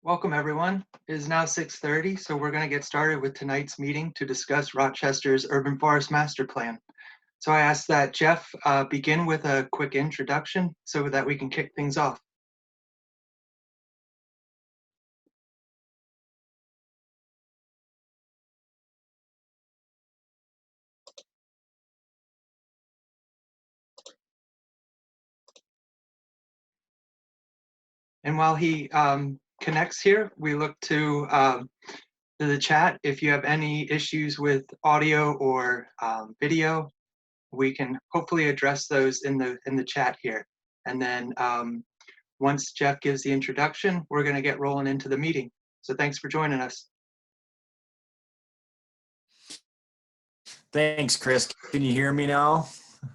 Welcome, everyone. It is now 6:30, so we're going to get started with tonight's meeting to discuss Rochester's Urban Forest Master Plan. So I ask that Jeff begin with a quick introduction so that we can kick things off. And while he connects here, we look to the chat. If you have any issues with audio or video, we can hopefully address those in the chat here. And then once Jeff gives the introduction, we're going to get rolling into the meeting. So thanks for joining us. Thanks, Chris. Can you hear me now?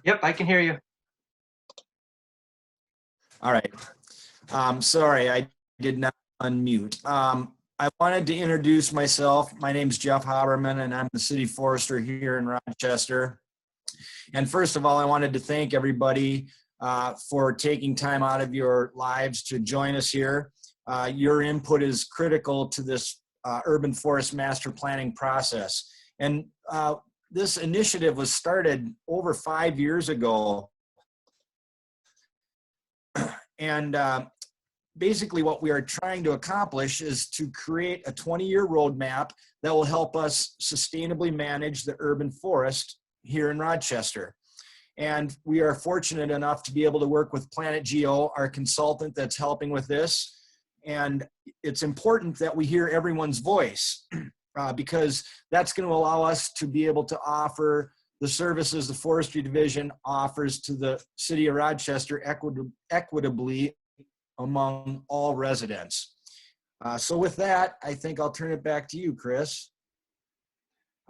Yep, I can hear you. All right. Sorry, I did not unmute. I wanted to introduce myself. My name's Jeff Haberman, and I'm the city forester here in Rochester. And first of all, I wanted to thank everybody for taking time out of your lives to join us here. Your input is critical to this urban forest master planning process. And this initiative was started over 5 years ago. And basically what we are trying to accomplish is to create a 20-year roadmap that will help us sustainably manage the urban forest here in Rochester. And we are fortunate enough to be able to work with Planet Geo, our consultant that's helping with this. And it's important that we hear everyone's voice because that's going to allow us to be able to offer the services the Forestry Division offers to the city of Rochester equitably among all residents. So with that, I think I'll turn it back to you, Chris.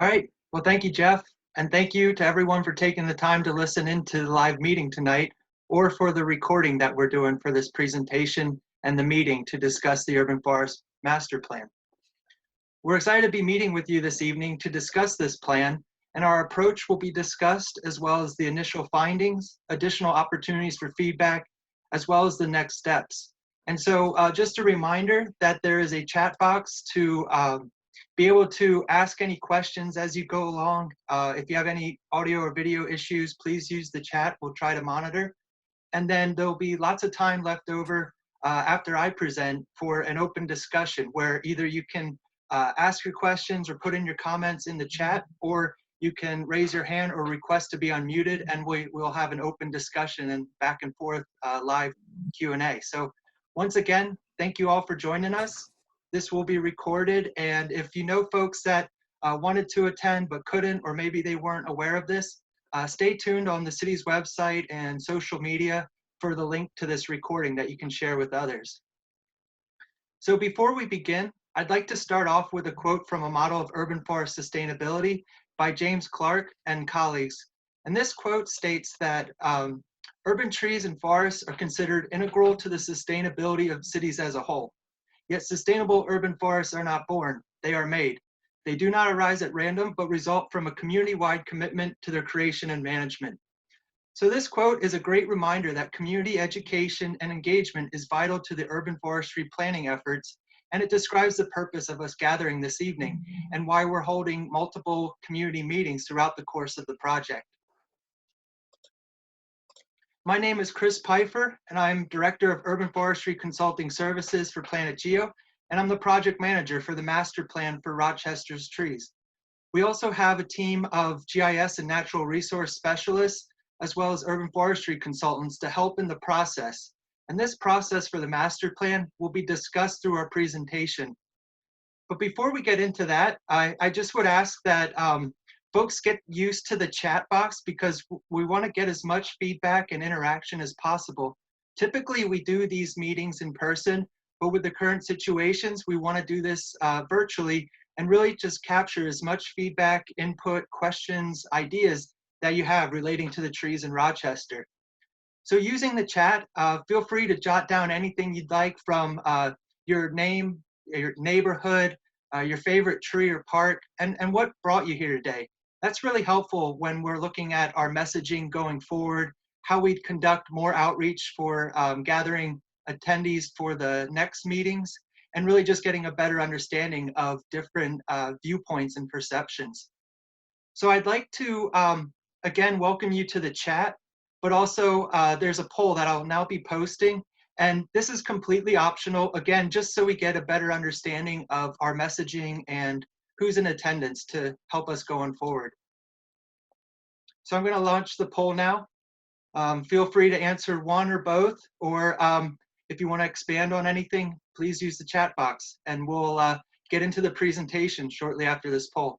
All right. Well, thank you, Jeff. And thank you to everyone for taking the time to listen into the live meeting tonight or for the recording that we're doing for this presentation and the meeting to discuss the Urban Forest Master Plan. We're excited to be meeting with you this evening to discuss this plan, and our approach will be discussed as well as the initial findings, additional opportunities for feedback, as well as the next steps. And so just a reminder that there is a chat box to be able to ask any questions as you go along. If you have any audio or video issues, please use the chat. We'll try to monitor. And then there'll be lots of time left over after I present for an open discussion where either you can ask your questions or put in your comments in the chat, or you can raise your hand or request to be unmuted, and we'll have an open discussion and back and forth live Q&A. So once again, thank you all for joining us. This will be recorded, and if you know folks that wanted to attend but couldn't, or maybe they weren't aware of this, stay tuned on the city's website and social media for the link to this recording that you can share with others. So before we begin, I'd like to start off with a quote from a model of urban forest sustainability by James Clark and colleagues. And this quote states that urban trees and forests are considered integral to the sustainability of cities as a whole. Yet sustainable urban forests are not born, they are made. They do not arise at random, but result from a community-wide commitment to their creation and management. So this quote is a great reminder that community education and engagement is vital to the urban forestry planning efforts, and it describes the purpose of us gathering this evening and why we're holding multiple community meetings throughout the course of the project. My name is Chris Pfeiffer, and I'm Director of Urban Forestry Consulting Services for Planet Geo, and I'm the project manager for the master plan for Rochester's trees. We also have a team of GIS and natural resource specialists, as well as urban forestry consultants to help in the process. And this process for the master plan will be discussed through our presentation. But before we get into that, I just would ask that folks get used to the chat box because we want to get as much feedback and interaction as possible. Typically, we do these meetings in person, but with the current situations, we want to do this virtually and really just capture as much feedback, input, questions, ideas that you have relating to the trees in Rochester. So using the chat, feel free to jot down anything you'd like from your name, your neighborhood, your favorite tree or park, and what brought you here today. That's really helpful when we're looking at our messaging going forward, how we'd conduct more outreach for gathering attendees for the next meetings, and really just getting a better understanding of different viewpoints and perceptions. So I'd like to, again, welcome you to the chat, but also there's a poll that I'll now be posting. And this is completely optional, again, just so we get a better understanding of our messaging and who's in attendance to help us going forward. So I'm going to launch the poll now. Feel free to answer one or both, or if you want to expand on anything, please use the chat box, and we'll get into the presentation shortly after this poll.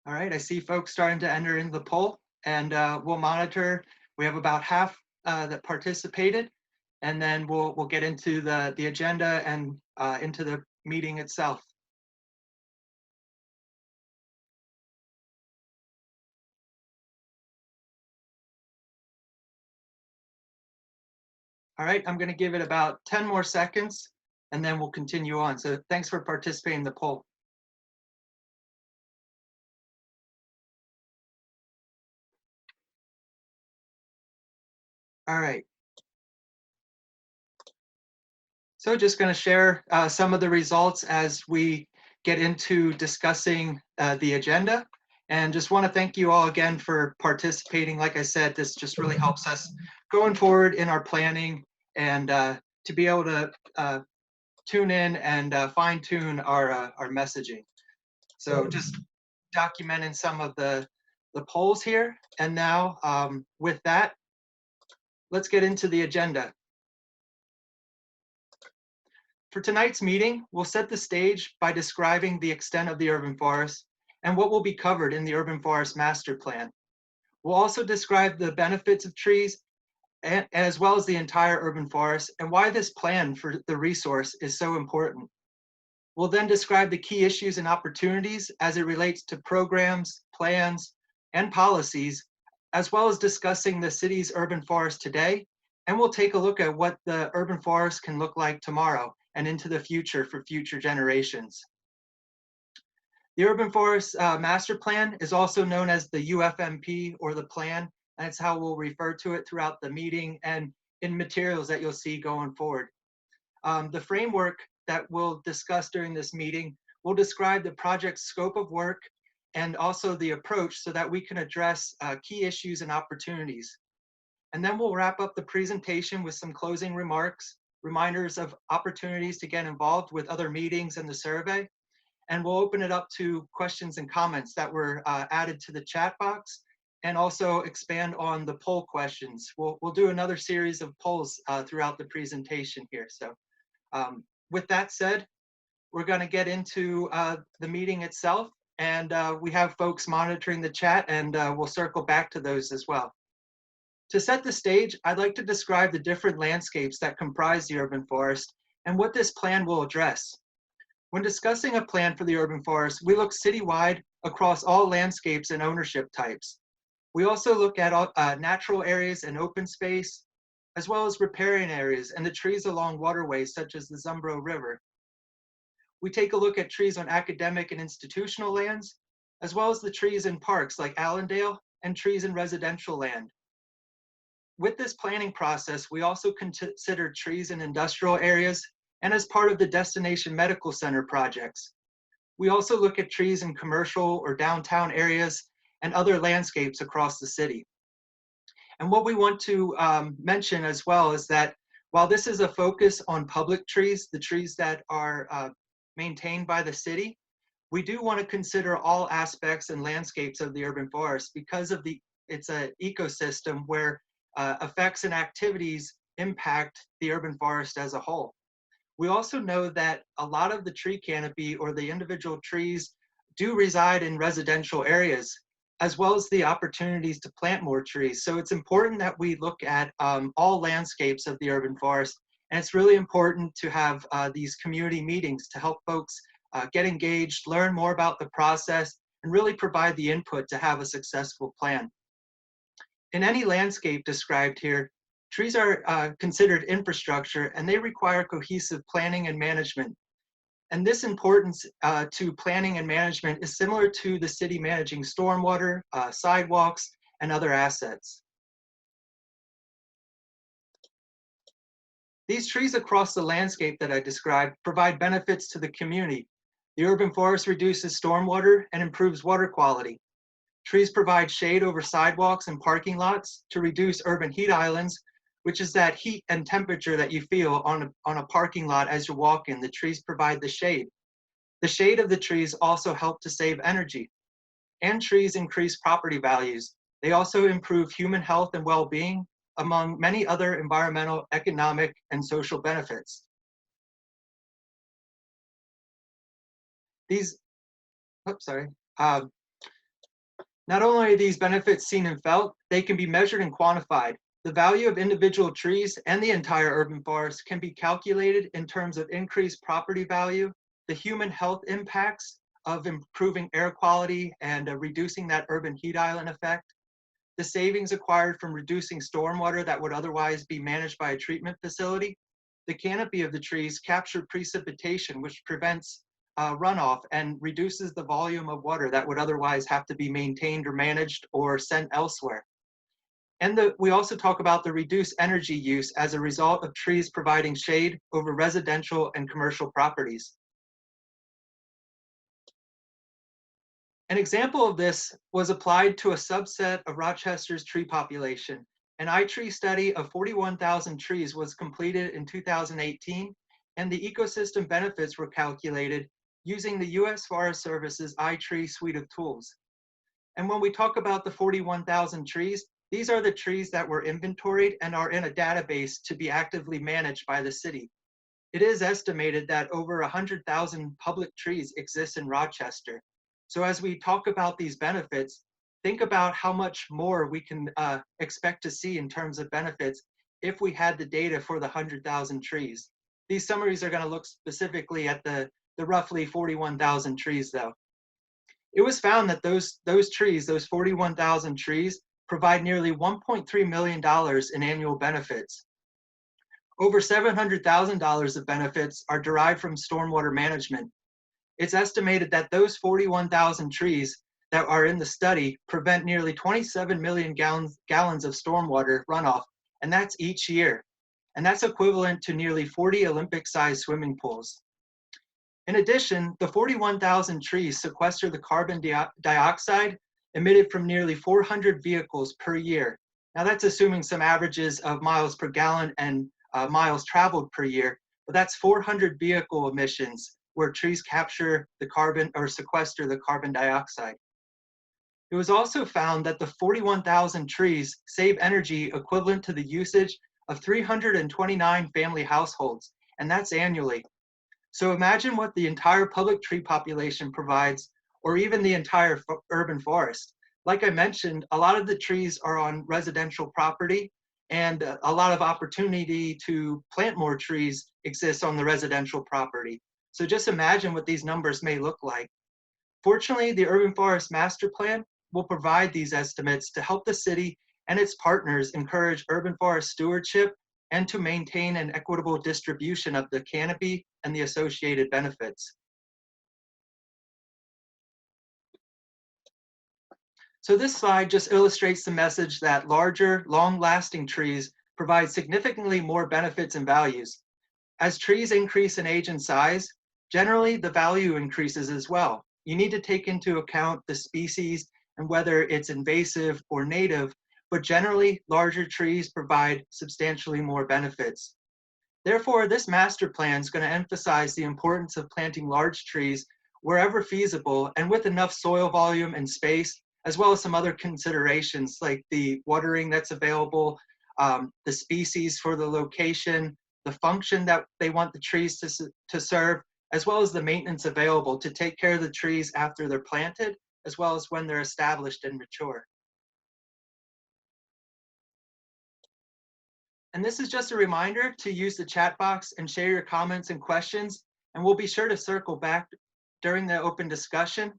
All right, I see folks starting to enter in the poll, and we'll monitor. We have about half that participated, and then we'll get into the agenda and into the meeting itself. All right, I'm going to give it about 10 more seconds, and then we'll continue on. So thanks for participating in the poll. All right. So just going to share some of the results as we get into discussing the agenda. And just want to thank you all again for participating. Like I said, this just really helps us going forward in our planning and to be able to tune in and fine tune our messaging. So just documenting some of the polls here. And now with that, let's get into the agenda. For tonight's meeting, we'll set the stage by describing the extent of the urban forest and what will be covered in the Urban Forest Master Plan. We'll also describe the benefits of trees as well as the entire urban forest and why this plan for the resource is so important. We'll then describe the key issues and opportunities as it relates to programs, plans, and policies, as well as discussing the city's urban forest today. And we'll take a look at what the urban forest can look like tomorrow and into the future for future generations. The Urban Forest Master Plan is also known as the UFMP, or the plan. That's how we'll refer to it throughout the meeting and in materials that you'll see going forward. The framework that we'll discuss during this meeting will describe the project's scope of work and also the approach so that we can address key issues and opportunities. And then we'll wrap up the presentation with some closing remarks, reminders of opportunities to get involved with other meetings and the survey. And we'll open it up to questions and comments that were added to the chat box, and also expand on the poll questions. We'll do another series of polls throughout the presentation here. So with that said, we're going to get into the meeting itself, and we have folks monitoring the chat, and we'll circle back to those as well. To set the stage, I'd like to describe the different landscapes that comprise the urban forest and what this plan will address. When discussing a plan for the urban forest, we look citywide across all landscapes and ownership types. We also look at natural areas and open space, as well as riparian areas and the trees along waterways such as the Zumbro River. We take a look at trees on academic and institutional lands, as well as the trees in parks like Allendale and trees in residential land. With this planning process, we also consider trees in industrial areas and as part of the Destination Medical Center projects. We also look at trees in commercial or downtown areas and other landscapes across the city. And what we want to mention as well is that while this is a focus on public trees, the trees that are maintained by the city, we do want to consider all aspects and landscapes of the urban forest because of it's an ecosystem where effects and activities impact the urban forest as a whole. We also know that a lot of the tree canopy or the individual trees do reside in residential areas, as well as the opportunities to plant more trees. So it's important that we look at all landscapes of the urban forest. And it's really important to have these community meetings to help folks get engaged, learn more about the process, and really provide the input to have a successful plan. In any landscape described here, trees are considered infrastructure, and they require cohesive planning and management. And this importance to planning and management is similar to the city managing stormwater, sidewalks, and other assets. These trees across the landscape that I described provide benefits to the community. The urban forest reduces stormwater and improves water quality. Trees provide shade over sidewalks and parking lots to reduce urban heat islands, which is that heat and temperature that you feel on a parking lot as you walk in. The trees provide the shade. The shade of the trees also help to save energy. And trees increase property values. They also improve human health and well-being, among many other environmental, economic, and social benefits. Not only are these benefits seen and felt, they can be measured and quantified. The value of individual trees and the entire urban forest can be calculated in terms of increased property value, the human health impacts of improving air quality and reducing that urban heat island effect, the savings acquired from reducing stormwater that would otherwise be managed by a treatment facility. The canopy of the trees capture precipitation, which prevents runoff and reduces the volume of water that would otherwise have to be maintained or managed or sent elsewhere. And we also talk about the reduced energy use as a result of trees providing shade over residential and commercial properties. An example of this was applied to a subset of Rochester's tree population. An iTree study of 41,000 trees was completed in 2018, and the ecosystem benefits were calculated using the U.S. Forest Service's iTree suite of tools. And when we talk about the 41,000 trees, these are the trees that were inventoried and are in a database to be actively managed by the city. It is estimated that over 100,000 public trees exist in Rochester. So as we talk about these benefits, think about how much more we can expect to see in terms of benefits if we had the data for the 100,000 trees. These summaries are going to look specifically at the roughly 41,000 trees though. It was found that those trees, those 41,000 trees, provide nearly $1.3 million in annual benefits. Over $700,000 of benefits are derived from stormwater management. It's estimated that those 41,000 trees that are in the study prevent nearly 27 million gallons of stormwater runoff, and that's each year. And that's equivalent to nearly 40 Olympic-sized swimming pools. In addition, the 41,000 trees sequester the carbon dioxide emitted from nearly 400 vehicles per year. Now that's assuming some averages of miles per gallon and miles traveled per year, but that's 400 vehicle emissions where trees capture the carbon or sequester the carbon dioxide. It was also found that the 41,000 trees save energy equivalent to the usage of 329 family households, and that's annually. So imagine what the entire public tree population provides, or even the entire urban forest. Like I mentioned, a lot of the trees are on residential property, and a lot of opportunity to plant more trees exists on the residential property. So just imagine what these numbers may look like. Fortunately, the Urban Forest Master Plan will provide these estimates to help the city and its partners encourage urban forest stewardship and to maintain an equitable distribution of the canopy and the associated benefits. So this slide just illustrates the message that larger, long-lasting trees provide significantly more benefits and values. As trees increase in age and size, generally the value increases as well. You need to take into account the species and whether it's invasive or native, but generally larger trees provide substantially more benefits. Therefore, this master plan is going to emphasize the importance of planting large trees wherever feasible and with enough soil volume and space, as well as some other considerations like the watering that's available, the species for the location, the function that they want the trees to serve, as well as the maintenance available to take care of the trees after they're planted, as well as when they're established and mature. And this is just a reminder to use the chat box and share your comments and questions, and we'll be sure to circle back during the open discussion.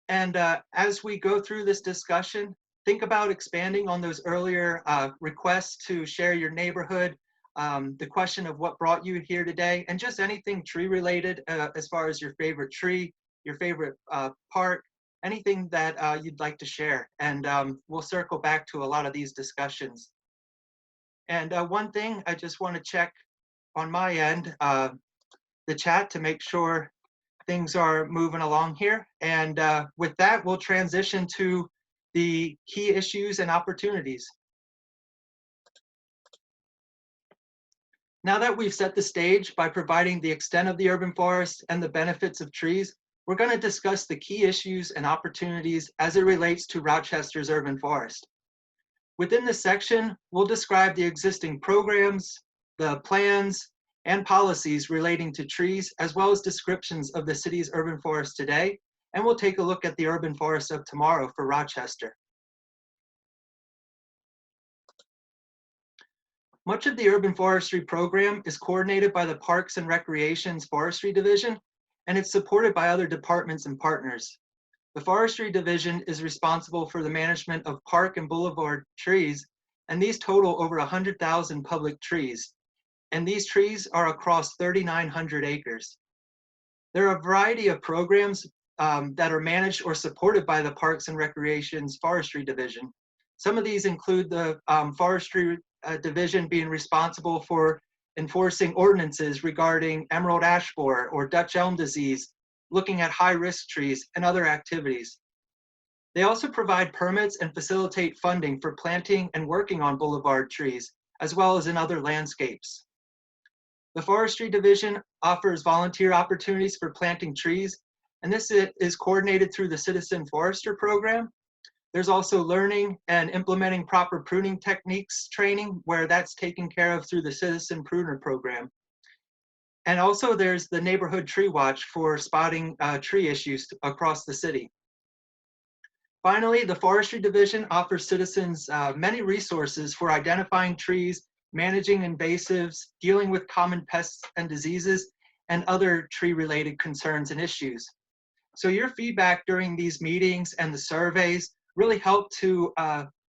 And as we go through this discussion, think about expanding on those earlier requests to share your neighborhood, the question of what brought you here today, and just anything tree related as far as your favorite tree, your favorite park, anything that you'd like to share. And we'll circle back to a lot of these discussions. And one thing I just want to check on my end, the chat to make sure things are moving along here. And with that, we'll transition to the key issues and opportunities. Now that we've set the stage by providing the extent of the urban forest and the benefits of trees, we're going to discuss the key issues and opportunities as it relates to Rochester's urban forest. Within this section, we'll describe the existing programs, the plans, and policies relating to trees, as well as descriptions of the city's urban forest today, and we'll take a look at the urban forest of tomorrow for Rochester. Much of the urban forestry program is coordinated by the Parks and Recreation's Forestry Division, and it's supported by other departments and partners. The Forestry Division is responsible for the management of park and boulevard trees, and these total over 100,000 public trees. And these trees are across 3,900 acres. There are a variety of programs that are managed or supported by the Parks and Recreation's Forestry Division. Some of these include the Forestry Division being responsible for enforcing ordinances regarding emerald ash borer or Dutch elm disease, looking at high-risk trees, and other activities. They also provide permits and facilitate funding for planting and working on boulevard trees, as well as in other landscapes. The Forestry Division offers volunteer opportunities for planting trees, and this is coordinated through the Citizen Forester program. There's also learning and implementing proper pruning techniques training, where that's taken care of through the Citizen Pruner program. And also there's the Neighborhood Tree Watch for spotting tree issues across the city. Finally, the Forestry Division offers citizens many resources for identifying trees, managing invasives, dealing with common pests and diseases, and other tree-related concerns and issues. So your feedback during these meetings and the surveys really help to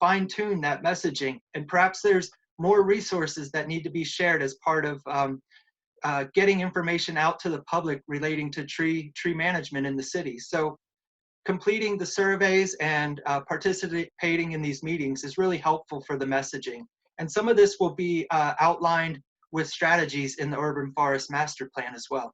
fine-tune that messaging. And perhaps there's more resources that need to be shared as part of getting information out to the public relating to tree management in the city. So completing the surveys and participating in these meetings is really helpful for the messaging. And some of this will be outlined with strategies in the Urban Forest Master Plan as well.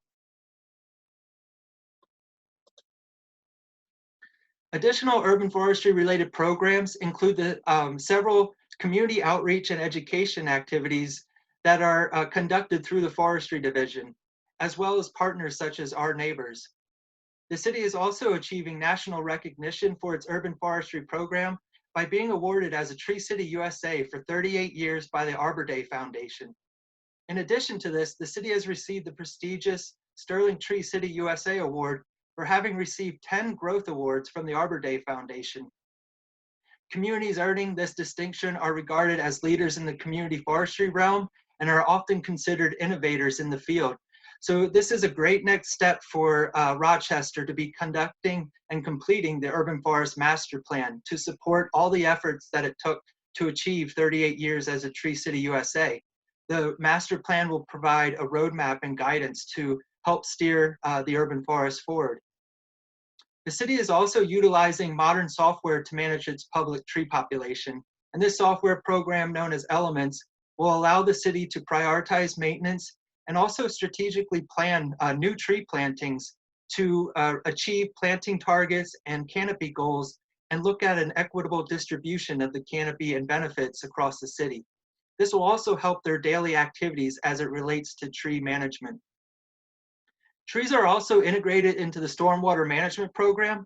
Additional urban forestry related programs include the several community outreach and education activities that are conducted through the Forestry Division, as well as partners such as Our Neighbors. The city is also achieving national recognition for its urban forestry program by being awarded as a Tree City USA for 38 years by the Arbor Day Foundation. In addition to this, the city has received the prestigious Sterling Tree City USA Award for having received 10 growth awards from the Arbor Day Foundation. Communities earning this distinction are regarded as leaders in the community forestry realm and are often considered innovators in the field. So this is a great next step for Rochester to be conducting and completing the Urban Forest Master Plan to support all the efforts that it took to achieve 38 years as a Tree City USA. The Master Plan will provide a roadmap and guidance to help steer the urban forest forward. The city is also utilizing modern software to manage its public tree population, and this software program known as Elements will allow the city to prioritize maintenance and also strategically plan new tree plantings to achieve planting targets and canopy goals and look at an equitable distribution of the canopy and benefits across the city. This will also help their daily activities as it relates to tree management. Trees are also integrated into the stormwater management program,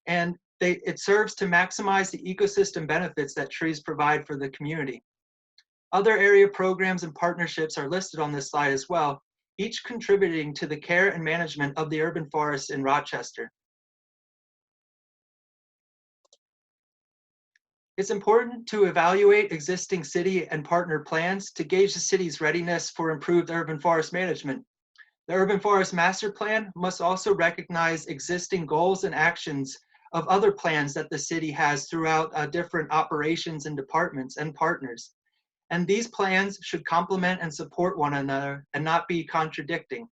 and it serves to maximize the ecosystem benefits that trees provide for the community. Other area programs and partnerships are listed on this slide as well, each contributing to the care and management of the urban forests in Rochester. It's important to evaluate existing city and partner plans to gauge the city's readiness for improved urban forest management. The Urban Forest Master Plan must also recognize existing goals and actions of other plans that the city has throughout different operations and departments and partners. And these plans should complement and support one another and not be contradicting.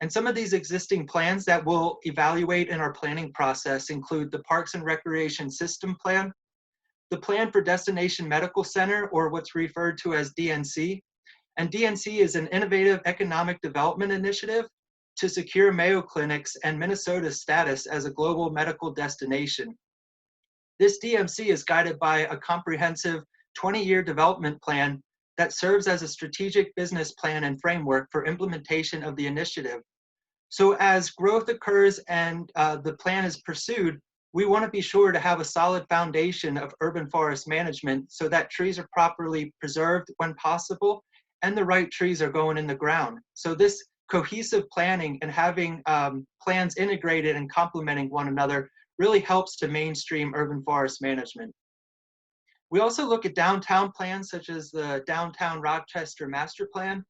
And some of these existing plans that we'll evaluate in our planning process include the Parks and Recreation System Plan, the Plan for Destination Medical Center, or what's referred to as DNC. And DNC is an innovative economic development initiative to secure Mayo Clinic's and Minnesota's status as a global medical destination. This DMC is guided by a comprehensive 20-year development plan that serves as a strategic business plan and framework for implementation of the initiative. So as growth occurs and the plan is pursued, we want to be sure to have a solid foundation of urban forest management so that trees are properly preserved when possible and the right trees are going in the ground. So this cohesive planning and having plans integrated and complementing one another really helps to mainstream urban forest management. We also look at downtown plans such as the Downtown Rochester Master Plan.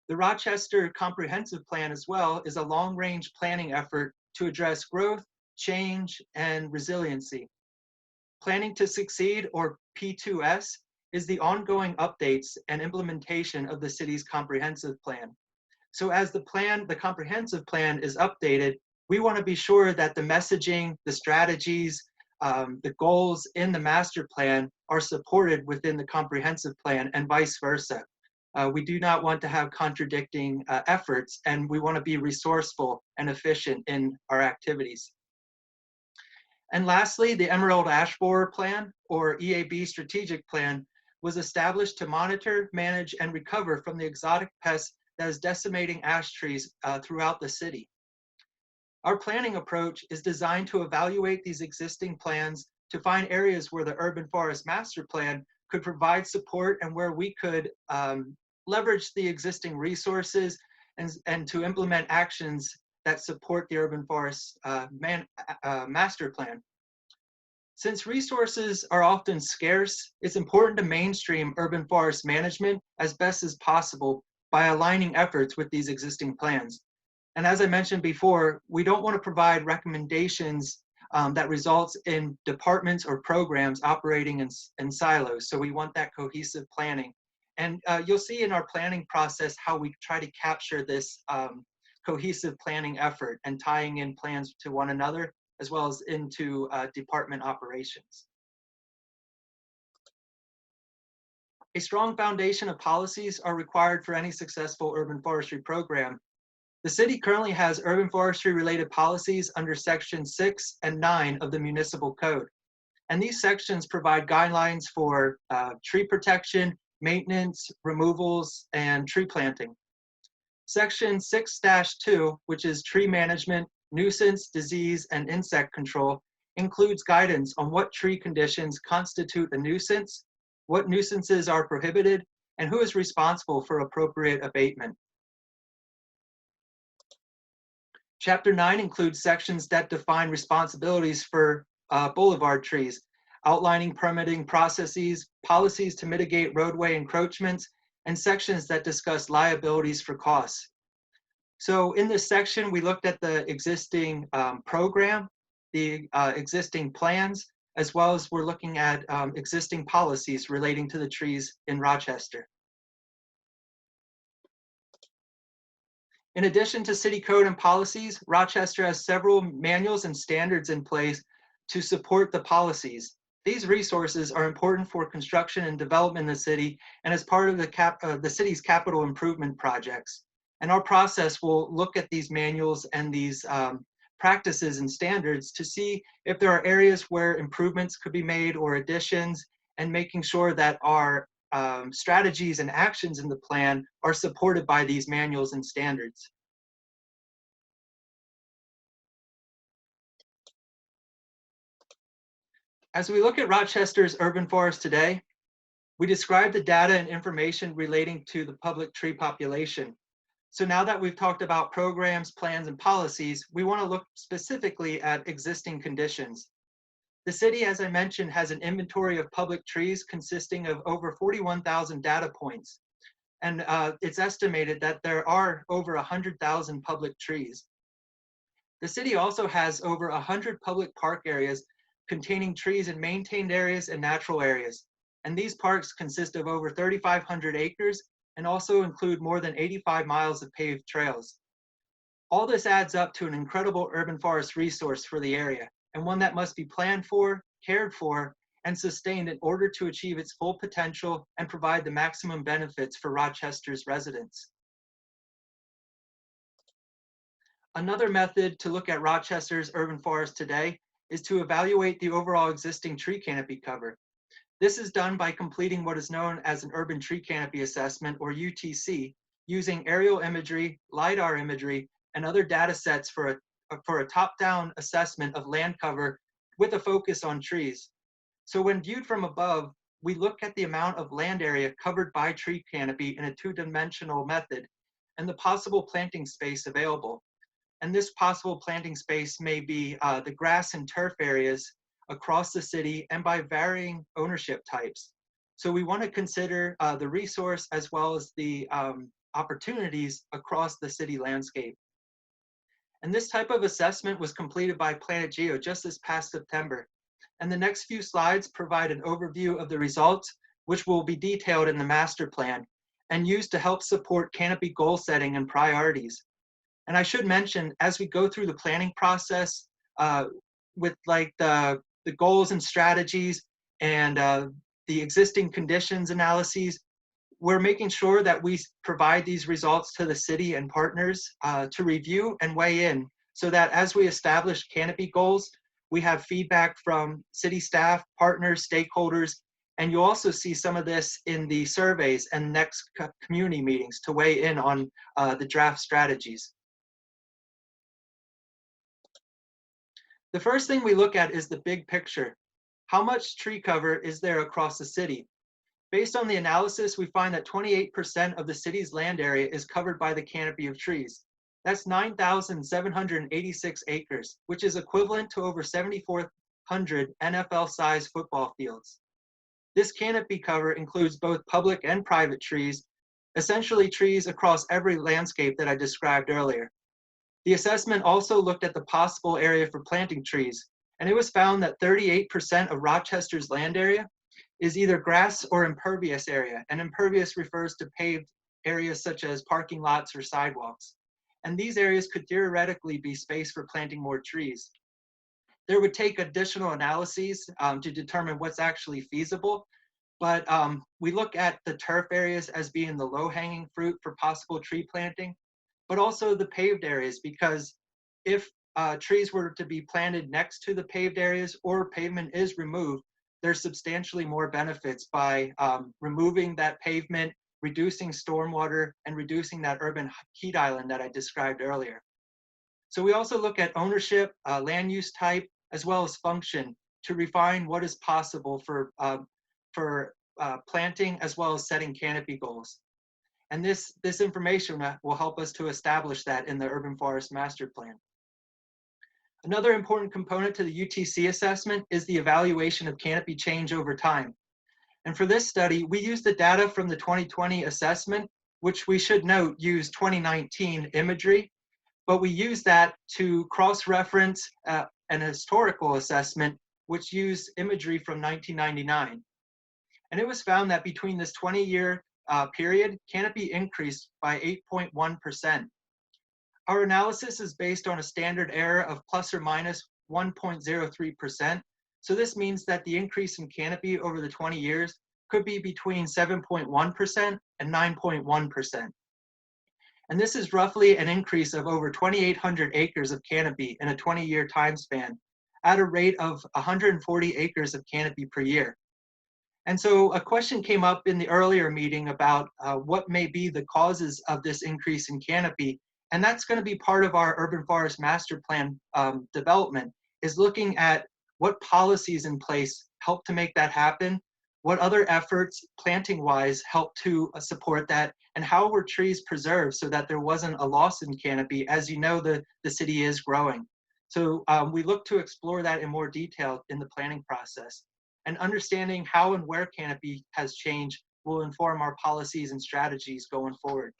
The Rochester Comprehensive Plan as well is a long-range planning effort to address growth, change, and resiliency. Planning to Succeed, or P2S, is the ongoing updates and implementation of the city's comprehensive plan. So as the comprehensive plan is updated, we want to be sure that the messaging, the strategies, the goals in the master plan are supported within the comprehensive plan and vice versa. We do not want to have contradicting efforts, and we want to be resourceful and efficient in our activities. And lastly, the Emerald Ash Borer Plan, or EAB Strategic Plan, was established to monitor, manage, and recover from the exotic pest that is decimating ash trees throughout the city. Our planning approach is designed to evaluate these existing plans to find areas where the Urban Forest Master Plan could provide support and where we could leverage the existing resources and to implement actions that support the Urban Forest Master Plan. Since resources are often scarce, it's important to mainstream urban forest management as best as possible by aligning efforts with these existing plans. And as I mentioned before, we don't want to provide recommendations that results in departments or programs operating in silos. So we want that cohesive planning. And you'll see in our planning process how we try to capture this cohesive planning effort and tying in plans to one another, as well as into department operations. A strong foundation of policies are required for any successful urban forestry program. The city currently has urban forestry related policies under Section 6 and 9 of the Municipal Code. And these sections provide guidelines for tree protection, maintenance, removals, and tree planting. Section 6-2, which is tree management, nuisance, disease, and insect control, includes guidance on what tree conditions constitute a nuisance, what nuisances are prohibited, and who is responsible for appropriate abatement. Chapter 9 includes sections that define responsibilities for boulevard trees, outlining permitting processes, policies to mitigate roadway encroachments, and sections that discuss liabilities for costs. So in this section, we looked at the existing program, the existing plans, as well as we're looking at existing policies relating to the trees in Rochester. In addition to city code and policies, Rochester has several manuals and standards in place to support the policies. These resources are important for construction and development in the city and as part of the city's capital improvement projects. And our process will look at these manuals and these practices and standards to see if there are areas where improvements could be made or additions, and making sure that our strategies and actions in the plan are supported by these manuals and standards. As we look at Rochester's urban forest today, we describe the data and information relating to the public tree population. So now that we've talked about programs, plans, and policies, we want to look specifically at existing conditions. The city, as I mentioned, has an inventory of public trees consisting of over 41,000 data points. And it's estimated that there are over 100,000 public trees. The city also has over 100 public park areas containing trees in maintained areas and natural areas. And these parks consist of over 3,500 acres and also include more than 85 miles of paved trails. All this adds up to an incredible urban forest resource for the area, and one that must be planned for, cared for, and sustained in order to achieve its full potential and provide the maximum benefits for Rochester's residents. Another method to look at Rochester's urban forest today is to evaluate the overall existing tree canopy cover. This is done by completing what is known as an urban tree canopy assessment, or UTC, using aerial imagery, LiDAR imagery, and other data sets for a top-down assessment of land cover with a focus on trees. So when viewed from above, we look at the amount of land area covered by tree canopy in a two-dimensional method and the possible planting space available. And this possible planting space may be the grass and turf areas across the city and by varying ownership types. So we want to consider the resource as well as the opportunities across the city landscape. And this type of assessment was completed by Planet Geo just this past September. And the next few slides provide an overview of the results, which will be detailed in the master plan and used to help support canopy goal setting and priorities. And I should mention, as we go through the planning process with like the goals and strategies and the existing conditions analyses, we're making sure that we provide these results to the city and partners to review and weigh in, so that as we establish canopy goals, we have feedback from city staff, partners, stakeholders, and you'll also see some of this in the surveys and next community meetings to weigh in on the draft strategies. The first thing we look at is the big picture. How much tree cover is there across the city? Based on the analysis, we find that 28% of the city's land area is covered by the canopy of trees. That's 9,786 acres, which is equivalent to over 7,400 NFL-sized football fields. This canopy cover includes both public and private trees, essentially trees across every landscape that I described earlier. The assessment also looked at the possible area for planting trees, and it was found that 38% of Rochester's land area is either grass or impervious area, and impervious refers to paved areas such as parking lots or sidewalks. And these areas could theoretically be space for planting more trees. There would take additional analyses to determine what's actually feasible, but we look at the turf areas as being the low-hanging fruit for possible tree planting, but also the paved areas, because if trees were to be planted next to the paved areas or pavement is removed, there's substantially more benefits by removing that pavement, reducing stormwater, and reducing that urban heat island that I described earlier. So we also look at ownership, land use type, as well as function to refine what is possible for planting as well as setting canopy goals. And this information will help us to establish that in the Urban Forest Master Plan. Another important component to the UTC assessment is the evaluation of canopy change over time. And for this study, we used the data from the 2020 assessment, which we should note used 2019 imagery, but we used that to cross-reference an historical assessment, which used imagery from 1999. And it was found that between this 20-year period, canopy increased by 8.1%. Our analysis is based on a standard error of plus or minus 1.03%. So this means that the increase in canopy over the 20 years could be between 7.1% and 9.1%. And this is roughly an increase of over 2,800 acres of canopy in a 20-year time span at a rate of 140 acres of canopy per year. And so a question came up in the earlier meeting about what may be the causes of this increase in canopy. And that's going to be part of our Urban Forest Master Plan development, is looking at what policies in place help to make that happen, what other efforts planting-wise help to support that, and how were trees preserved so that there wasn't a loss in canopy. As you know, the city is growing. So we look to explore that in more detail in the planning process. And understanding how and where canopy has changed will inform our policies and strategies going forward.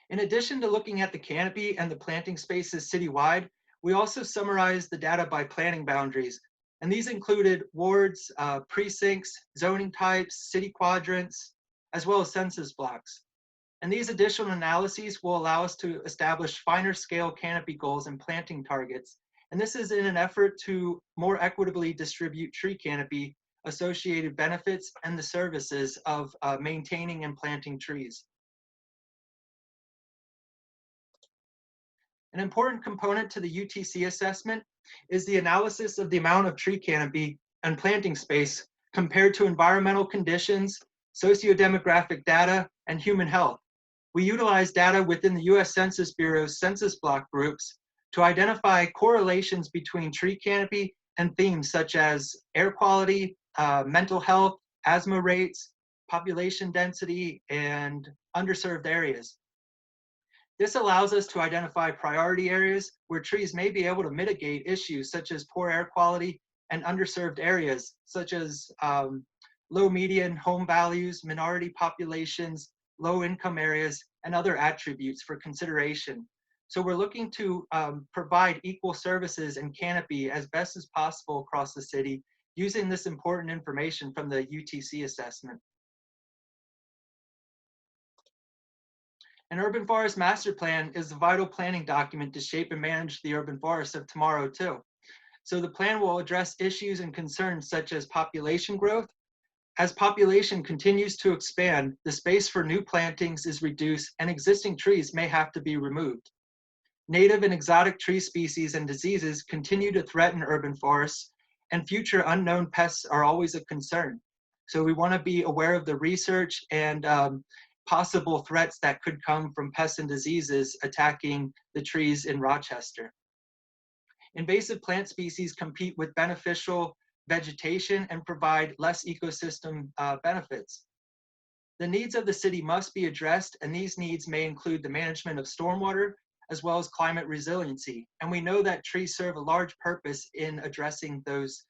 In addition to looking at the canopy and the planting spaces citywide, we also summarized the data by planning boundaries. And these included wards, precincts, zoning types, city quadrants, as well as census blocks. And these additional analyses will allow us to establish finer scale canopy goals and planting targets. And this is in an effort to more equitably distribute tree canopy, associated benefits, and the services of maintaining and planting trees. An important component to the UTC assessment is the analysis of the amount of tree canopy and planting space compared to environmental conditions, sociodemographic data, and human health. We utilize data within the US Census Bureau's census block groups to identify correlations between tree canopy and themes such as air quality, mental health, asthma rates, population density, and underserved areas. This allows us to identify priority areas where trees may be able to mitigate issues such as poor air quality and underserved areas such as low median home values, minority populations, low income areas, and other attributes for consideration. So we're looking to provide equal services and canopy as best as possible across the city using this important information from the UTC assessment. An urban forest master plan is a vital planning document to shape and manage the urban forests of tomorrow too. So the plan will address issues and concerns such as population growth. As population continues to expand, the space for new plantings is reduced and existing trees may have to be removed. Native and exotic tree species and diseases continue to threaten urban forests, and future unknown pests are always a concern. So we want to be aware of the research and possible threats that could come from pests and diseases attacking the trees in Rochester. Invasive plant species compete with beneficial vegetation and provide less ecosystem benefits. The needs of the city must be addressed, and these needs may include the management of stormwater as well as climate resiliency. And we know that trees serve a large purpose in addressing those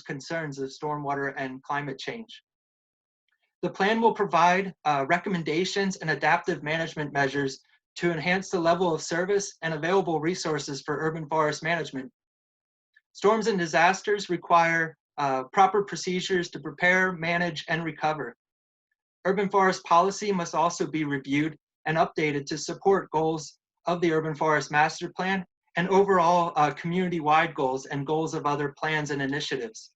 concerns of stormwater and climate change. The plan will provide recommendations and adaptive management measures to enhance the level of service and available resources for urban forest management. Storms and disasters require proper procedures to prepare, manage, and recover. Urban forest policy must also be reviewed and updated to support goals of the Urban Forest Master Plan and overall community-wide goals and goals of other plans and initiatives.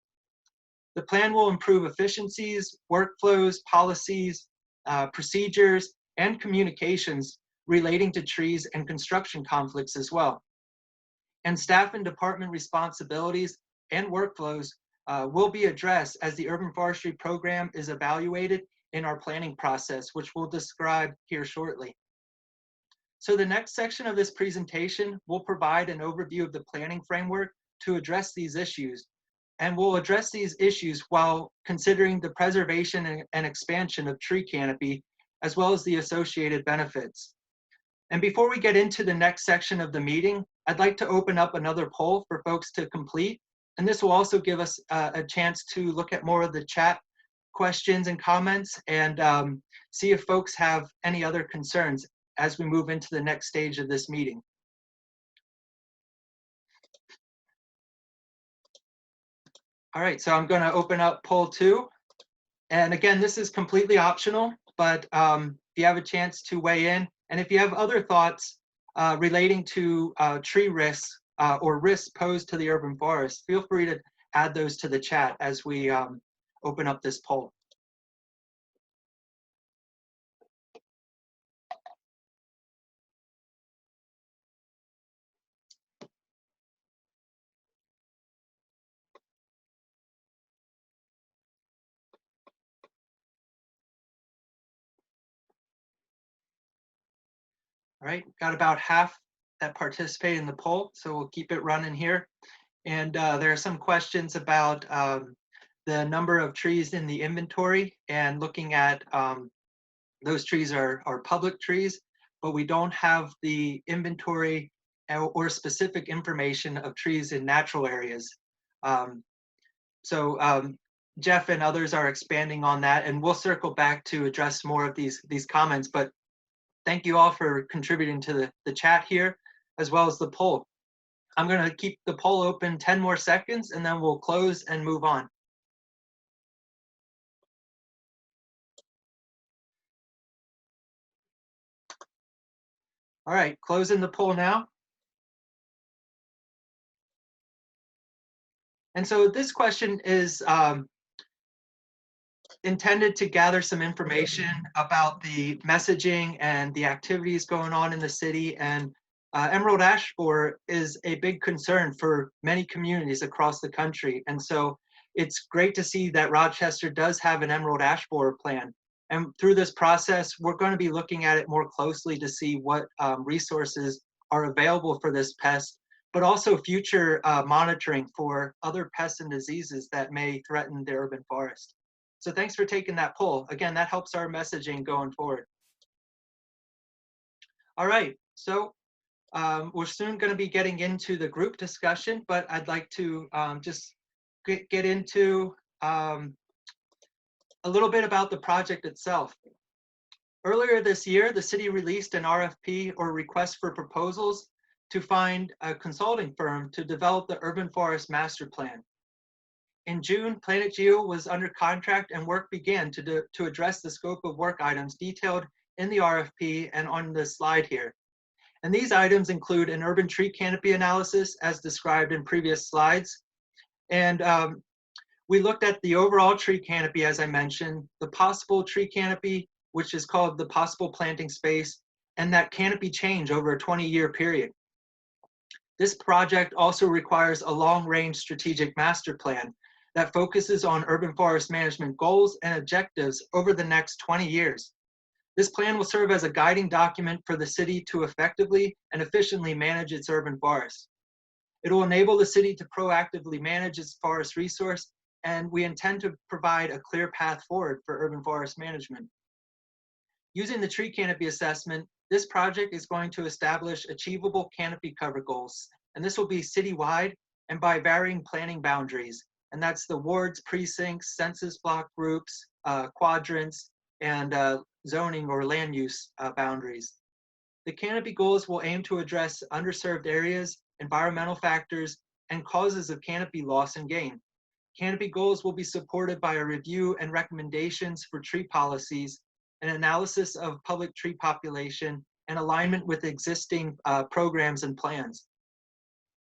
The plan will improve efficiencies, workflows, policies, procedures, and communications relating to trees and construction conflicts as well. And staff and department responsibilities and workflows will be addressed as the urban forestry program is evaluated in our planning process, which we'll describe here shortly. So the next section of this presentation will provide an overview of the planning framework to address these issues. And we'll address these issues while considering the preservation and expansion of tree canopy, as well as the associated benefits. And before we get into the next section of the meeting, I'd like to open up another poll for folks to complete. And this will also give us a chance to look at more of the chat questions and comments and see if folks have any other concerns as we move into the next stage of this meeting. All right, so I'm going to open up poll 2. And again, this is completely optional, but if you have a chance to weigh in, and if you have other thoughts relating to tree risks or risks posed to the urban forest, feel free to add those to the chat as we open up this poll. All right, got about half that participate in the poll, so we'll keep it running here. And there are some questions about the number of trees in the inventory, and looking at those trees are public trees, but we don't have the inventory or specific information of trees in natural areas. Jeff and others are expanding on that, and we'll circle back to address more of these comments. But thank you all for contributing to the chat here, as well as the poll. I'm going to keep the poll open 10 more seconds, and then we'll close and move on. All right, closing the poll now. And so this question is intended to gather some information about the messaging and the activities going on in the city. And emerald ash borer is a big concern for many communities across the country. And so it's great to see that Rochester does have an emerald ash borer plan. And through this process, we're going to be looking at it more closely to see what resources are available for this pest, but also future monitoring for other pests and diseases that may threaten the urban forest. So thanks for taking that poll. Again, that helps our messaging going forward. All right, so we're soon going to be getting into the group discussion, but I'd like to just get into a little bit about the project itself. Earlier this year, the city released an RFP, or request for proposals, to find a consulting firm to develop the urban forest master plan. In June, Planet Geo was under contract and work began to address the scope of work items detailed in the RFP and on the slide here. And these items include an urban tree canopy analysis as described in previous slides. And we looked at the overall tree canopy, as I mentioned, the possible tree canopy, which is called the possible planting space, and that canopy change over a 20-year period. This project also requires a long-range strategic master plan that focuses on urban forest management goals and objectives over the next 20 years. This plan will serve as a guiding document for the city to effectively and efficiently manage its urban forests. It will enable the city to proactively manage its forest resource, and we intend to provide a clear path forward for urban forest management. Using the tree canopy assessment, this project is going to establish achievable canopy cover goals, and this will be citywide and by varying planning boundaries. And that's the wards, precincts, census block groups, quadrants, and zoning or land use boundaries. The canopy goals will aim to address underserved areas, environmental factors, and causes of canopy loss and gain. Canopy goals will be supported by a review and recommendations for tree policies, an analysis of public tree population, and alignment with existing programs and plans.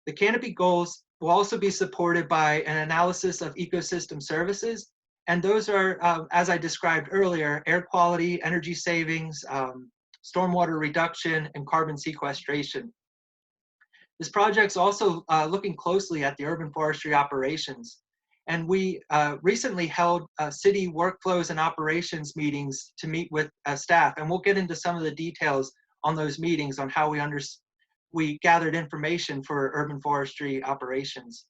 The canopy goals will also be supported by an analysis of ecosystem services, and those are, as I described earlier, air quality, energy savings, stormwater reduction, and carbon sequestration. This project's also looking closely at the urban forestry operations. And we recently held city workflows and operations meetings to meet with staff, and we'll get into some of the details on those meetings on how we gathered information for urban forestry operations.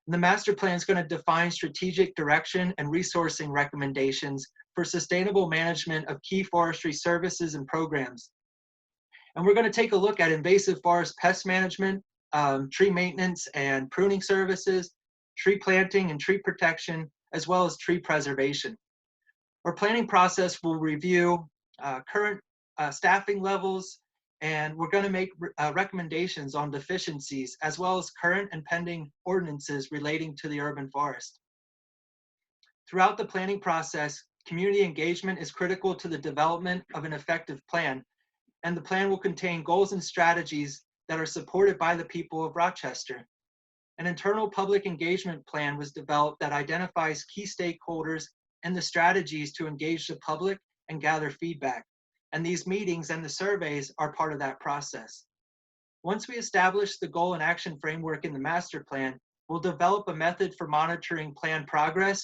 And the master plan is going to define strategic direction and resourcing recommendations for sustainable management of key forestry services and programs. And we're going to take a look at invasive forest pest management, tree maintenance and pruning services, tree planting and tree protection, as well as tree preservation. Our planning process will review current staffing levels, and we're going to make recommendations on deficiencies, as well as current and pending ordinances relating to the urban forest. Throughout the planning process, community engagement is critical to the development of an effective plan, and the plan will contain goals and strategies that are supported by the people of Rochester. An internal public engagement plan was developed that identifies key stakeholders and the strategies to engage the public and gather feedback. And these meetings and the surveys are part of that process. Once we establish the goal and action framework in the master plan, we'll develop a method for monitoring plan progress,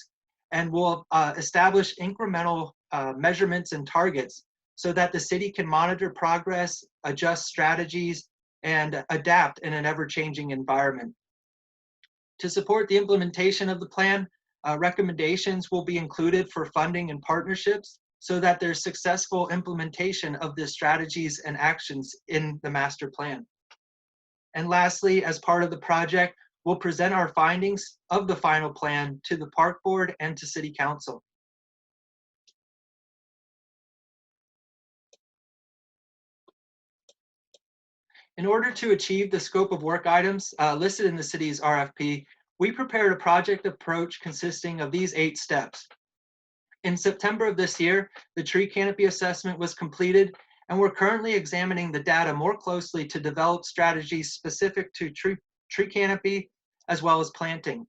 and we'll establish incremental measurements and targets so that the city can monitor progress, adjust strategies, and adapt in an ever-changing environment. To support the implementation of the plan, recommendations will be included for funding and partnerships so that there's successful implementation of the strategies and actions in the master plan. And lastly, as part of the project, we'll present our findings of the final plan to the Park Board and to City Council. In order to achieve the scope of work items listed in the city's RFP, we prepared a project approach consisting of these 8 steps. In September of this year, the tree canopy assessment was completed, and we're currently examining the data more closely to develop strategies specific to tree canopy as well as planting.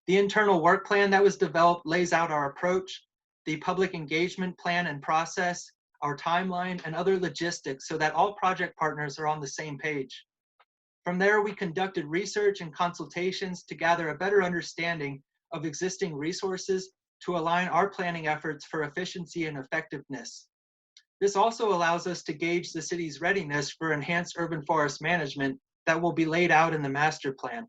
The internal work plan that was developed lays out our approach, the public engagement plan and process, our timeline, and other logistics so that all project partners are on the same page. From there, we conducted research and consultations to gather a better understanding of existing resources to align our planning efforts for efficiency and effectiveness. This also allows us to gauge the city's readiness for enhanced urban forest management that will be laid out in the master plan.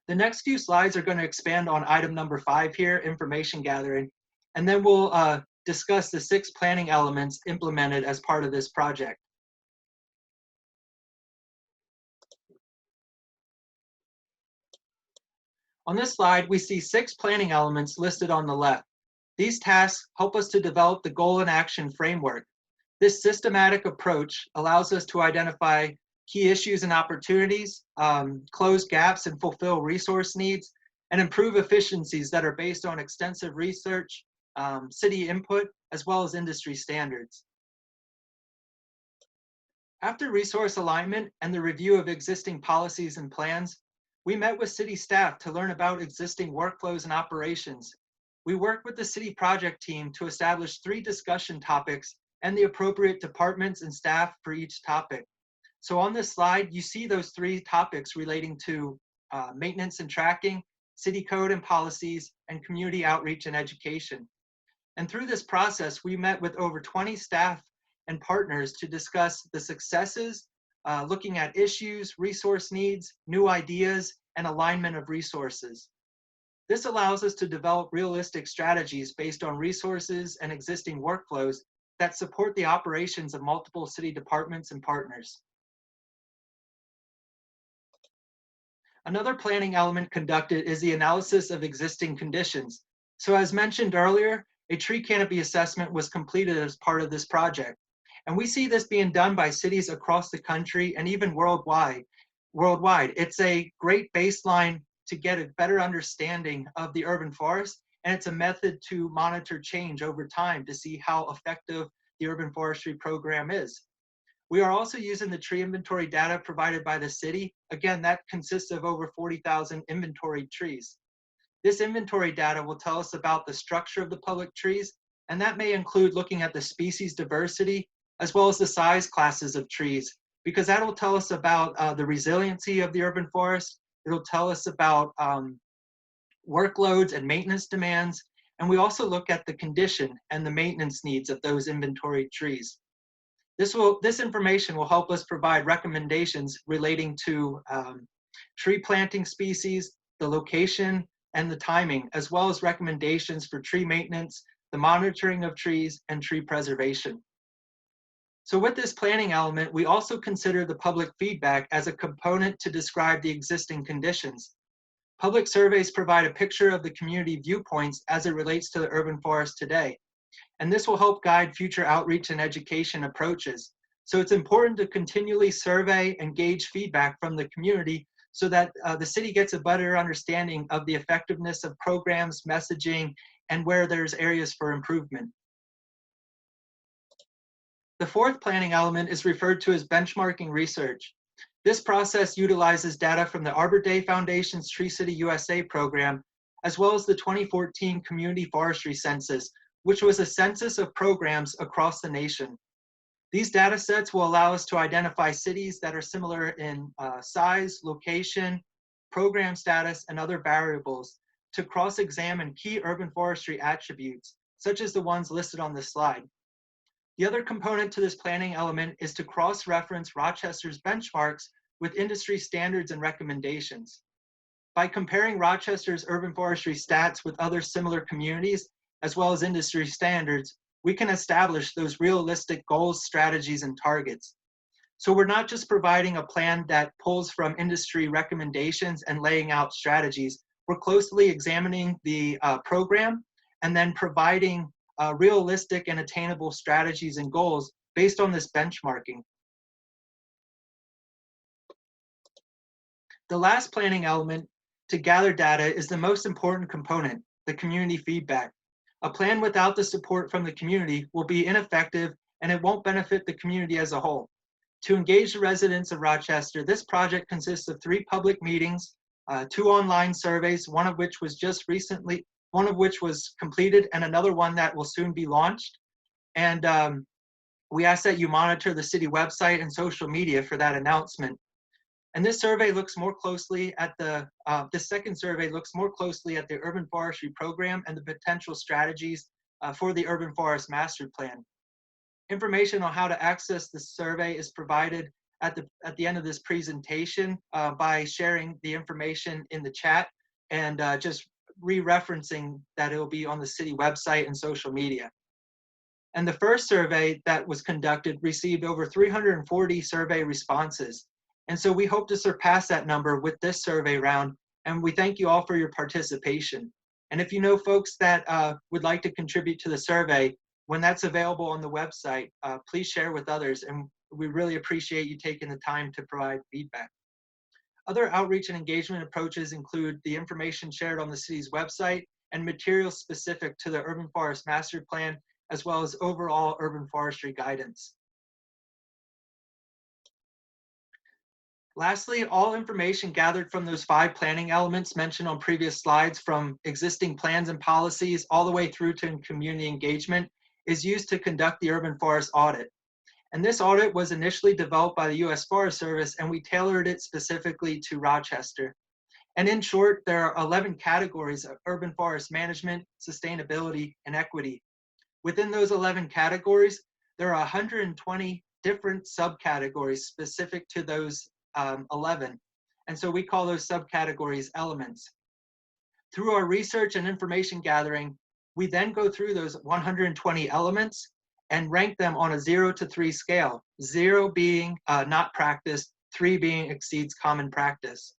The next few slides are going to expand on item number 5 here, information gathering, and then we'll discuss the 6 planning elements implemented as part of this project. On this slide, we see 6 planning elements listed on the left. These tasks help us to develop the goal and action framework. This systematic approach allows us to identify key issues and opportunities, close gaps and fulfill resource needs, and improve efficiencies that are based on extensive research, city input, as well as industry standards. After resource alignment and the review of existing policies and plans, we met with city staff to learn about existing workflows and operations. We worked with the city project team to establish 3 discussion topics and the appropriate departments and staff for each topic. So on this slide, you see those 3 topics relating to maintenance and tracking, city code and policies, and community outreach and education. And through this process, we met with over 20 staff and partners to discuss the successes, looking at issues, resource needs, new ideas, and alignment of resources. This allows us to develop realistic strategies based on resources and existing workflows that support the operations of multiple city departments and partners. Another planning element conducted is the analysis of existing conditions. So as mentioned earlier, a tree canopy assessment was completed as part of this project. And we see this being done by cities across the country and even worldwide. It's a great baseline to get a better understanding of the urban forest, and it's a method to monitor change over time to see how effective the urban forestry program is. We are also using the tree inventory data provided by the city. Again, that consists of over 40,000 inventory trees. This inventory data will tell us about the structure of the public trees, and that may include looking at the species diversity as well as the size classes of trees, because that will tell us about the resiliency of the urban forest. It'll tell us about workloads and maintenance demands, and we also look at the condition and the maintenance needs of those inventory trees. This information will help us provide recommendations relating to tree planting species, the location, and the timing, as well as recommendations for tree maintenance, the monitoring of trees, and tree preservation. So with this planning element, we also consider the public feedback as a component to describe the existing conditions. Public surveys provide a picture of the community viewpoints as it relates to the urban forest today. And this will help guide future outreach and education approaches. So it's important to continually survey and gauge feedback from the community so that the city gets a better understanding of the effectiveness of programs, messaging, and where there's areas for improvement. The 4th planning element is referred to as benchmarking research. This process utilizes data from the Arbor Day Foundation's Tree City USA program, as well as the 2014 Community Forestry Census, which was a census of programs across the nation. These data sets will allow us to identify cities that are similar in size, location, program status, and other variables to cross-examine key urban forestry attributes, such as the ones listed on this slide. The other component to this planning element is to cross-reference Rochester's benchmarks with industry standards and recommendations. By comparing Rochester's urban forestry stats with other similar communities, as well as industry standards, we can establish those realistic goals, strategies, and targets. So we're not just providing a plan that pulls from industry recommendations and laying out strategies. We're closely examining the program and then providing realistic and attainable strategies and goals based on this benchmarking. The last planning element to gather data is the most important component, the community feedback. A plan without the support from the community will be ineffective and it won't benefit the community as a whole. To engage the residents of Rochester, this project consists of 3 public meetings, 2 online surveys, one of which was completed and another one that will soon be launched. And we ask that you monitor the city website and social media for that announcement. And this survey looks more closely at this second survey looks more closely at the urban forestry program and the potential strategies for the urban forest master plan. Information on how to access the survey is provided at the end of this presentation by sharing the information in the chat and just re-referencing that it will be on the city website and social media. And the first survey that was conducted received over 340 survey responses. And so we hope to surpass that number with this survey round, and we thank you all for your participation. And if you know folks that would like to contribute to the survey, when that's available on the website, please share with others, and we really appreciate you taking the time to provide feedback. Other outreach and engagement approaches include the information shared on the city's website and materials specific to the Urban Forest Master Plan, as well as overall urban forestry guidance. Lastly, all information gathered from those 5 planning elements mentioned on previous slides, from existing plans and policies all the way through to community engagement, is used to conduct the urban forest audit. And this audit was initially developed by the U.S. Forest Service, and we tailored it specifically to Rochester. And in short, there are 11 categories of urban forest management, sustainability, and equity. Within those 11 categories, there are 120 different subcategories specific to those 11. And so we call those subcategories elements. Through our research and information gathering, we then go through those 120 elements and rank them on a 0 to 3 scale, 0 being not practiced, 3 being exceeds common practice.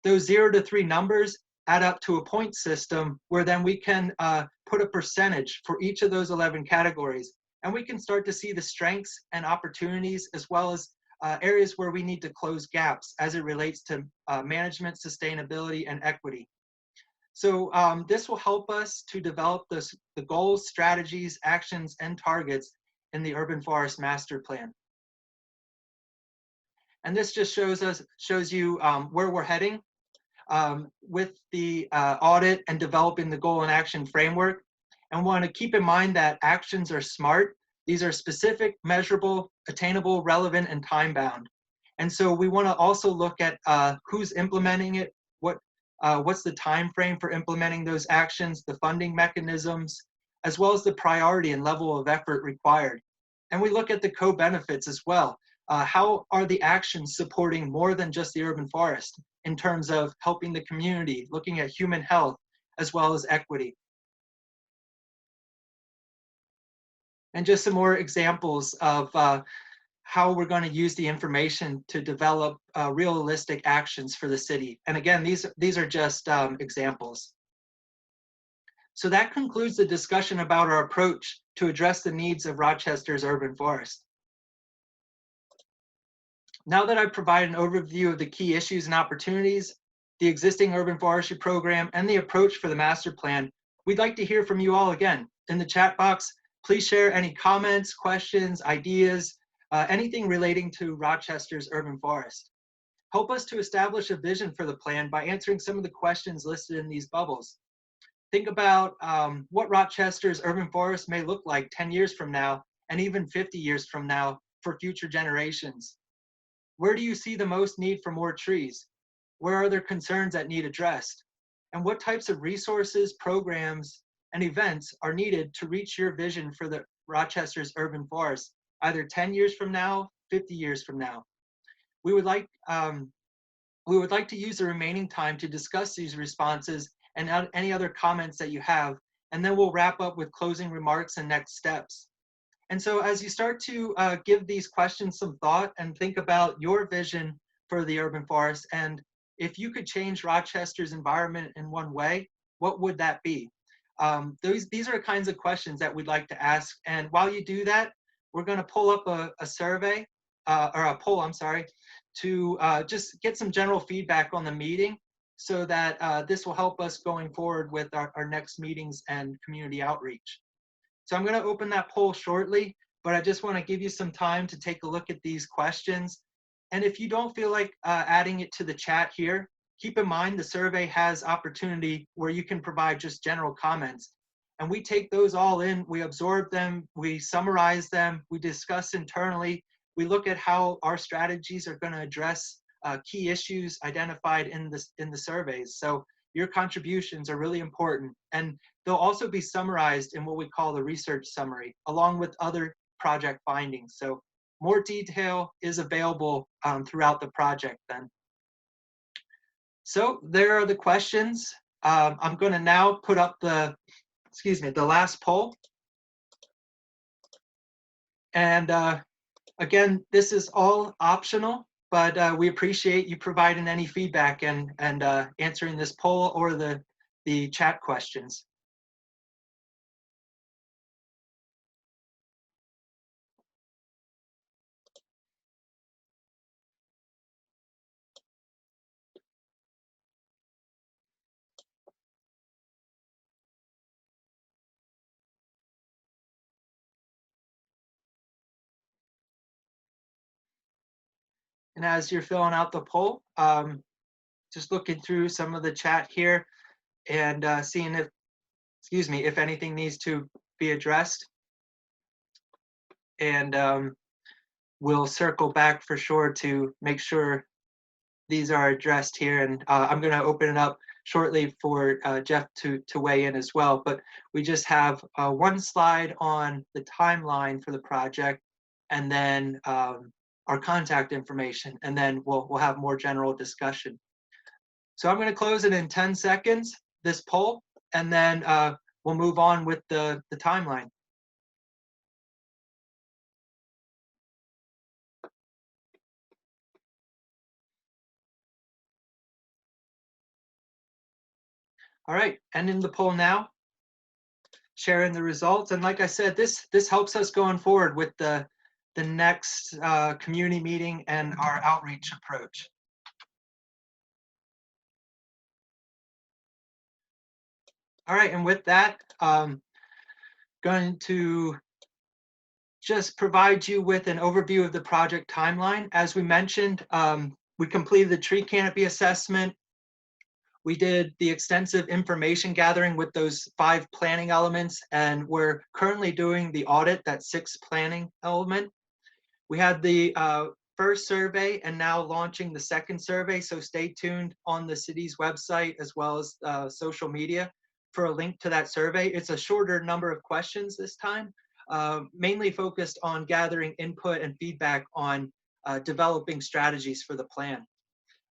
Those 0 to 3 numbers add up to a point system where then we can put a percentage for each of those 11 categories. And we can start to see the strengths and opportunities, as well as areas where we need to close gaps as it relates to management, sustainability, and equity. So this will help us to develop the goals, strategies, actions, and targets in the Urban Forest Master Plan. And this just shows you where we're heading with the audit and developing the goal and action framework. And we want to keep in mind that actions are SMART. These are specific, measurable, attainable, relevant, and time-bound. And so we want to also look at who's implementing it, what's the time frame for implementing those actions, the funding mechanisms, as well as the priority and level of effort required. And we look at the co-benefits as well. How are the actions supporting more than just the urban forest in terms of helping the community, looking at human health, as well as equity? And just some more examples of how we're going to use the information to develop realistic actions for the city. And again, these are just examples. So that concludes the discussion about our approach to address the needs of Rochester's urban forest. Now that I've provided an overview of the key issues and opportunities, the existing urban forestry program, and the approach for the master plan, we'd like to hear from you all again. In the chat box, please share any comments, questions, ideas, anything relating to Rochester's urban forest. Help us to establish a vision for the plan by answering some of the questions listed in these bubbles. Think about what Rochester's urban forest may look like 10 years from now, and even 50 years from now for future generations. Where do you see the most need for more trees? Where are there concerns that need addressed? And what types of resources, programs, and events are needed to reach your vision for the Rochester's urban forest, either 10 years from now, 50 years from now? We would like to use the remaining time to discuss these responses and any other comments that you have, and then we'll wrap up with closing remarks and next steps. And so as you start to give these questions some thought and think about your vision for the urban forest, and if you could change Rochester's environment in one way, what would that be? These are kinds of questions that we'd like to ask. And while you do that, we're going to pull up a survey, or a poll, I'm sorry, to just get some general feedback on the meeting so that this will help us going forward with our next meetings and community outreach. So I'm going to open that poll shortly, but I just want to give you some time to take a look at these questions. And if you don't feel like adding it to the chat here, keep in mind the survey has opportunity where you can provide just general comments. And we take those all in, we absorb them, we summarize them, we discuss internally, we look at how our strategies are going to address key issues identified in the surveys. So your contributions are really important. And they'll also be summarized in what we call the research summary, along with other project findings. So more detail is available throughout the project then. So there are the questions. I'm going to now put up the last poll. And again, this is all optional, but we appreciate you providing any feedback and answering this poll or the chat questions. And as you're filling out the poll, just looking through some of the chat here and seeing if anything needs to be addressed. And we'll circle back for sure to make sure these are addressed here. And I'm going to open it up shortly for Jeff to weigh in as well. But we just have one slide on the timeline for the project, and then our contact information, and then we'll have more general discussion. So I'm going to close it in 10 seconds, this poll, and then we'll move on with the timeline. All right, ending the poll now, sharing the results. And like I said, this helps us going forward with the next community meeting and our outreach approach. All right, and with that, going to just provide you with an overview of the project timeline. As we mentioned, we completed the tree canopy assessment. We did the extensive information gathering with those 5 planning elements, and we're currently doing the audit, that 6th planning element. We had the first survey and now launching the 2nd survey, so stay tuned on the city's website as well as social media for a link to that survey. It's a shorter number of questions this time, mainly focused on gathering input and feedback on developing strategies for the plan.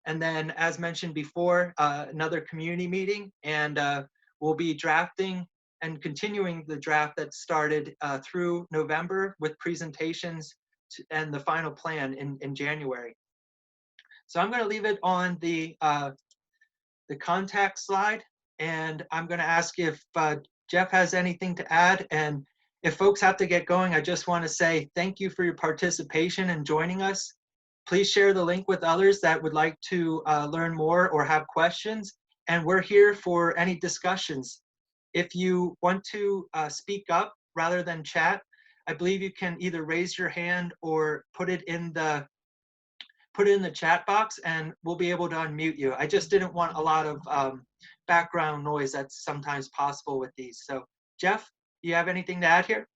And then, as mentioned before, another community meeting, and we'll be drafting and continuing the draft that started through November with presentations and the final plan in January. So I'm going to leave it on the contact slide, and I'm going to ask if Jeff has anything to add. And if folks have to get going, I just want to say thank you for your participation and joining us. Please share the link with others that would like to learn more or have questions. And we're here for any discussions. If you want to speak up rather than chat, I believe you can either raise your hand or put it in the chat box, and we'll be able to unmute you. I just didn't want a lot of background noise that's sometimes possible with these. So Jeff, do you have anything to add here?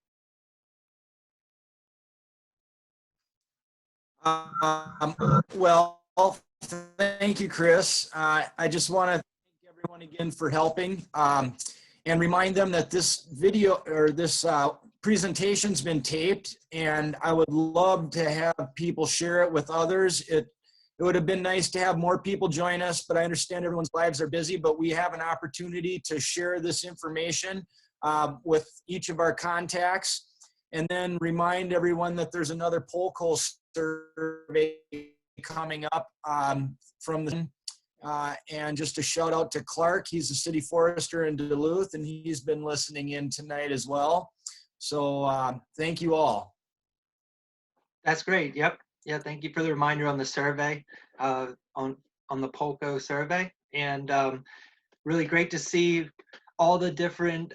Well, thank you, Chris. I just want to thank everyone again for helping and remind them that this video or this presentation's been taped, and I would love to have people share it with others. It would have been nice to have more people join us, but I understand everyone's lives are busy, but we have an opportunity to share this information with each of our contacts. And then remind everyone that there's another poll call survey coming up from the and just a shout out to Clark. He's a city forester in Duluth, and he's been listening in tonight as well. So thank you all. That's great. Yep. Yeah. Thank you for the reminder on the survey, on the Polco survey, and really great to see all the different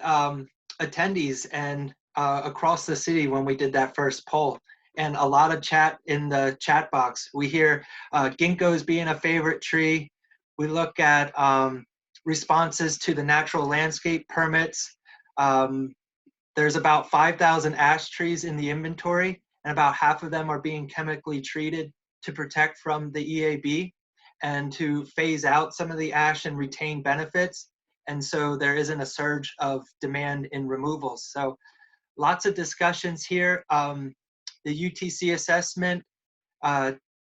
attendees and across the city when we did that first poll, and a lot of chat in the chat box. We hear ginkgos being a favorite tree. We look at responses to the natural landscape permits. There's about 5,000 ash trees in the inventory, and about half of them are being chemically treated to protect from the EAB and to phase out some of the ash and retain benefits. And so there isn't a surge of demand in removals. So lots of discussions here. The UTC assessment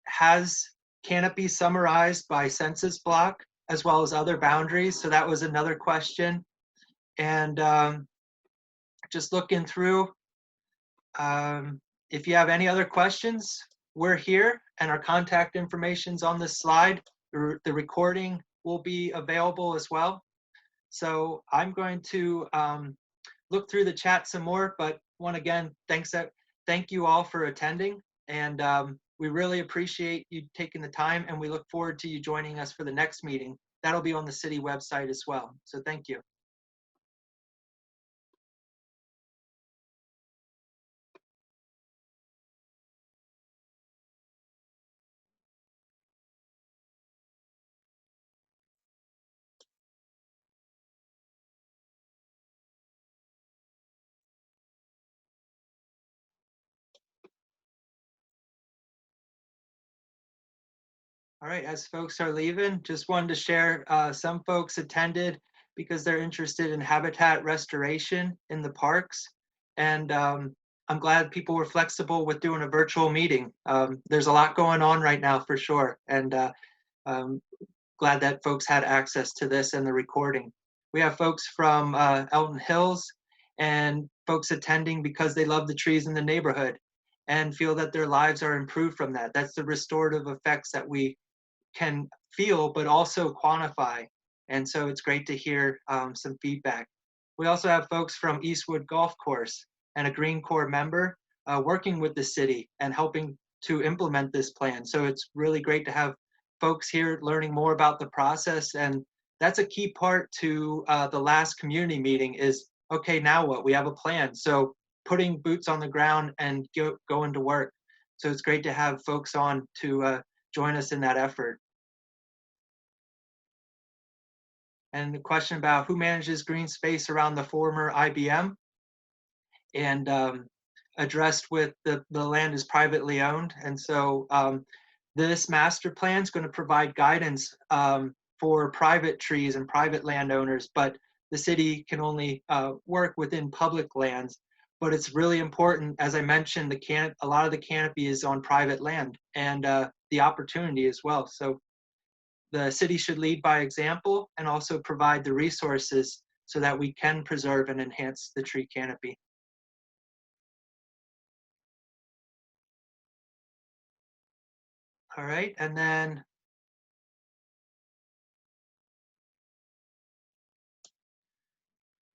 has canopy summarized by census block as well as other boundaries. So that was another question. And just looking through, if you have any other questions, we're here, and our contact information's on this slide. The recording will be available as well. So I'm going to look through the chat some more, but again, thank you all for attending, and we really appreciate you taking the time, and we look forward to you joining us for the next meeting. That'll be on the city website as well. So thank you. All right, as folks are leaving, just wanted to share, some folks attended because they're interested in habitat restoration in the parks. And I'm glad people were flexible with doing a virtual meeting. There's a lot going on right now for sure. And glad that folks had access to this and the recording. We have folks from Elton Hills and folks attending because they love the trees in the neighborhood and feel that their lives are improved from that. That's the restorative effects that we can feel, but also quantify. And so it's great to hear some feedback. We also have folks from Eastwood Golf Course and a Green Corps member working with the city and helping to implement this plan. So it's really great to have folks here learning more about the process. And that's a key part to the last community meeting is, okay, now what? We have a plan. So putting boots on the ground and going to work. So it's great to have folks on to join us in that effort. And the question about who manages green space around the former IBM, and addressed with the land is privately owned. And so this master plan is going to provide guidance for private trees and private landowners, but the city can only work within public lands. But it's really important, as I mentioned, a lot of the canopy is on private land, and the opportunity as well. So the city should lead by example and also provide the resources so that we can preserve and enhance the tree canopy. All right, and then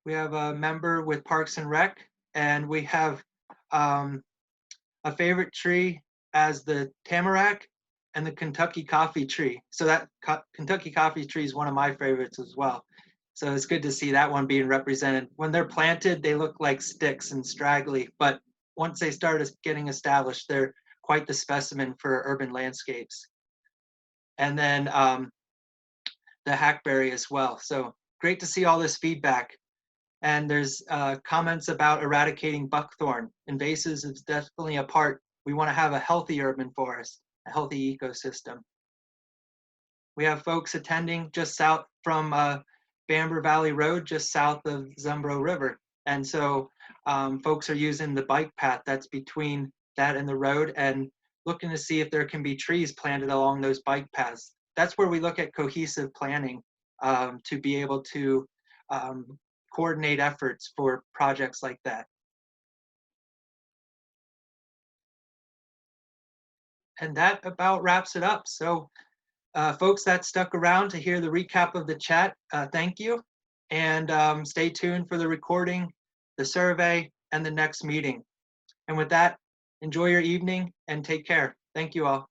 we have a member with Parks and Rec, and we have a favorite tree as the tamarack and the Kentucky coffee tree. So that Kentucky coffee tree is one of my favorites as well. So it's good to see that one being represented. When they're planted, they look like sticks and straggly, but once they start getting established, they're quite the specimen for urban landscapes. And then the hackberry as well. So great to see all this feedback. And there's comments about eradicating buckthorn. Invasives is definitely a part. We want to have a healthy urban forest, a healthy ecosystem. We have folks attending just south from Bamber Valley Road, just south of Zumbro River. And so folks are using the bike path that's between that and the road and looking to see if there can be trees planted along those bike paths. That's where we look at cohesive planning to be able to coordinate efforts for projects like that. And that about wraps it up. So folks that stuck around to hear the recap of the chat, thank you. And stay tuned for the recording, the survey, and the next meeting. And with that, enjoy your evening and take care. Thank you all.